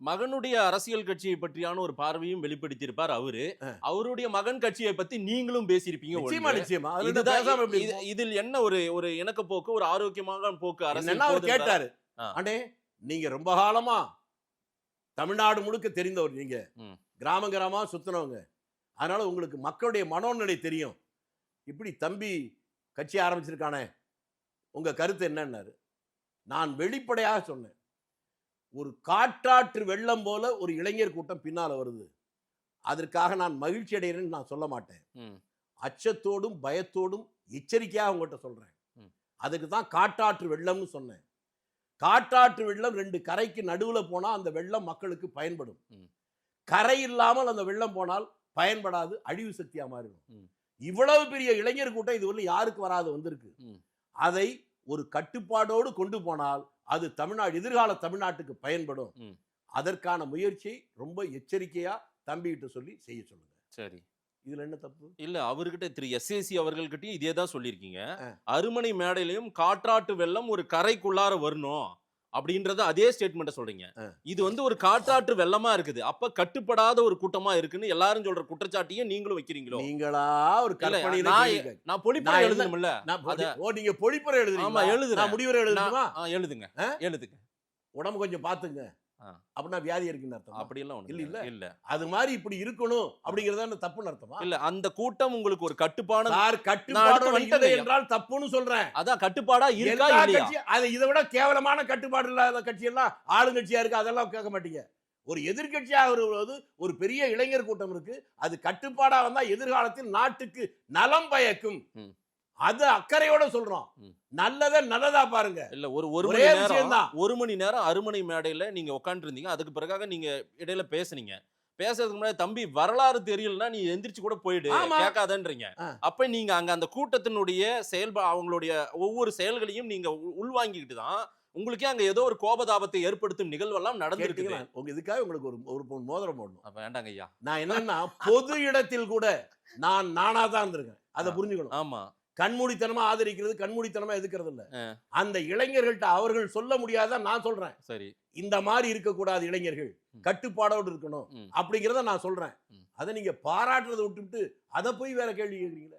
மகனுடைய அரசியல் கட்சியை பற்றியான ஒரு பார்வையும் வெளிப்படுத்தியிருப்பார் அவரு. அவருடைய மகன் கட்சியை பத்தி நீங்களும் பேசியிருப்பீங்க. நிச்சயமா நிச்சயமா. இதில் என்ன ஒரு இணக்க போக்கு, ஒரு ஆரோக்கியமான போக்கு அரசியல் அவர் கேட்டாரு. அண்ணே நீங்க ரொம்ப காலமா தமிழ்நாடு முழுக்க தெரிந்தவர், நீங்க கிராம கிராமமா சுத்தினவங்க, அதனால உங்களுக்கு மக்களுடைய மனோநிலை தெரியும். இப்படி தம்பி கட்சி ஆரம்பிச்சிருக்கானே, உங்க கருத்து என்னன்னாரு. நான் வெளிப்படையாக சொன்னேன், ஒரு காற்றாற்று வெள்ளம் போல ஒரு இளைஞர் கூட்டம் பின்னால வருது, அதற்காக நான் மகிழ்ச்சி அடைகிறேன்னு நான் சொல்ல மாட்டேன். அச்சத்தோடும் பயத்தோடும் எச்சரிக்கையாக உங்கள்கிட்ட சொல்றேன். அதுக்கு தான் காற்றாற்று வெள்ளம்னு சொன்னேன். காற்றாற்று வெள்ளம் 2 கரைக்கு நடுவில் போனா அந்த வெள்ளம் மக்களுக்கு பயன்படும். கரை இல்லாமல் அந்த வெள்ளம் போனால் பயன்படாது, அழிவு சக்தியா மாறிடும். இவ்வளவு பெரிய இளைஞர் கூட்டம் இதுவரை யாருக்கு வராது வந்திருக்கு. அதை ஒரு கட்டுப்பாடோடு கொண்டு போனால் அது தமிழ்நாடு, எதிர்கால தமிழ்நாட்டுக்கு பயன்படும். அதற்கான முயற்சி ரொம்ப எச்சரிக்கையா தம்பிகிட்ட சொல்லி செய்ய சொல்லுங்க. சரி, இதுல என்ன தப்பு இல்ல? அவர்கிட்ட திரு எஸ்ஏசி அவர்கள்கிட்டயும் இதே தான் சொல்லியிருக்கீங்க. அருமனை மேடையிலையும் காற்றாற்று வெள்ளம் ஒரு கரைக்குள்ளார வரணும் அப்படின்றத அதே ஸ்டேட்மெண்ட் சொல்றீங்க. இது ஒரு காற்றாற்று வெள்ளமா இருக்குது, அப்ப கட்டுப்படாத ஒரு கூட்டமா இருக்குன்னு எல்லாரும் சொல்ற குற்றச்சாட்டையும் நீங்களும் வைக்கிறீங்களோ? நீங்களா ஒரு கற்பனை? நான் பொழிப்புரை எழுதணும்ல. நீங்க பொழிப்புரை எழுதுறீங்க? ஆமா எழுதுறேன். முடிவுரை எழுதுமா? எழுதுங்க எழுதுங்க. உடம்பு கொஞ்சம் பாத்துங்க, அப்படின்னா வியாதி இருக்குன்னு அர்த்தம். அப்படி எல்லாம் இல்ல இல்ல, அது மாதிரி இப்படி இருக்கணும் அப்படிங்கறத தப்புன்னு அர்த்தமா? இல்ல, அந்த கூட்டம் உங்களுக்கு ஒரு கட்டுப்பாடு என்றால் தப்புன்னு சொல்றேன். அதான் கட்டுப்பாடா இருக்கா இல்லையா? அது இதை விட கேவலமான கட்டுப்பாடு இல்லாத கட்சி எல்லாம் ஆளுங்கட்சியா இருக்கு, அதெல்லாம் கேட்க மாட்டீங்க. ஒரு எதிர்கட்சியாக வருவது ஒரு பெரிய இளைஞர் கூட்டம் இருக்கு, அது கட்டுப்பாடா வந்தா எதிர்காலத்தில் நாட்டுக்கு நலம் பயக்கும். அது அக்கறையோட சொல்றோம். நல்லதா பாருங்க. இல்ல, ஒரு மணி நேரம் அருமனை மேடையில நீங்க உட்கார்ந்து இருந்தீங்க. அதுக்கு பிறகாக நீங்க இடையில பேசுனீங்க. பேசுறதுக்கு முன்னாடி தம்பி வரலாறு தெரியலன்னா நீ எந்திரிச்சு கூட போயிடு, கேட்காதன்றீங்க. அப்ப நீங்க அங்க அந்த கூட்டத்தினுடைய அவங்களுடைய ஒவ்வொரு செயல்களையும் நீங்க உள்வாங்கிக்கிட்டு தான் உங்களுக்கே அங்க ஏதோ ஒரு கோபதாபத்தை ஏற்படுத்தும் நிகழ்வெல்லாம் நடந்திருக்கு. உங்க இதுக்காக உங்களுக்கு ஒரு மோதிரம் போடணும். வேண்டாங்க ஐயா. நான் என்னன்னா பொது இடத்தில் கூட நானா தான் இருந்திருக்கேன், அதை புரிஞ்சுக்கணும். ஆமா, கண்மூடித்தனமா ஆதரிக்கிறது, கண்மூடித்தனமா எதுக்கிறது இல்ல. அந்த இளைஞர்கள்ட்ட அவர்கள் சொல்ல முடியாதான் நான் சொல்றேன். சரி, இந்த மாதிரி இருக்கக்கூடாது, இளைஞர்கள் கட்டுப்பாடோடு இருக்கணும் அப்படிங்கறத நான் சொல்றேன். அதை நீங்க பாராட்டுறதை விட்டுவிட்டு அதை போய் வேற கேள்வி கேட்குறீங்களா?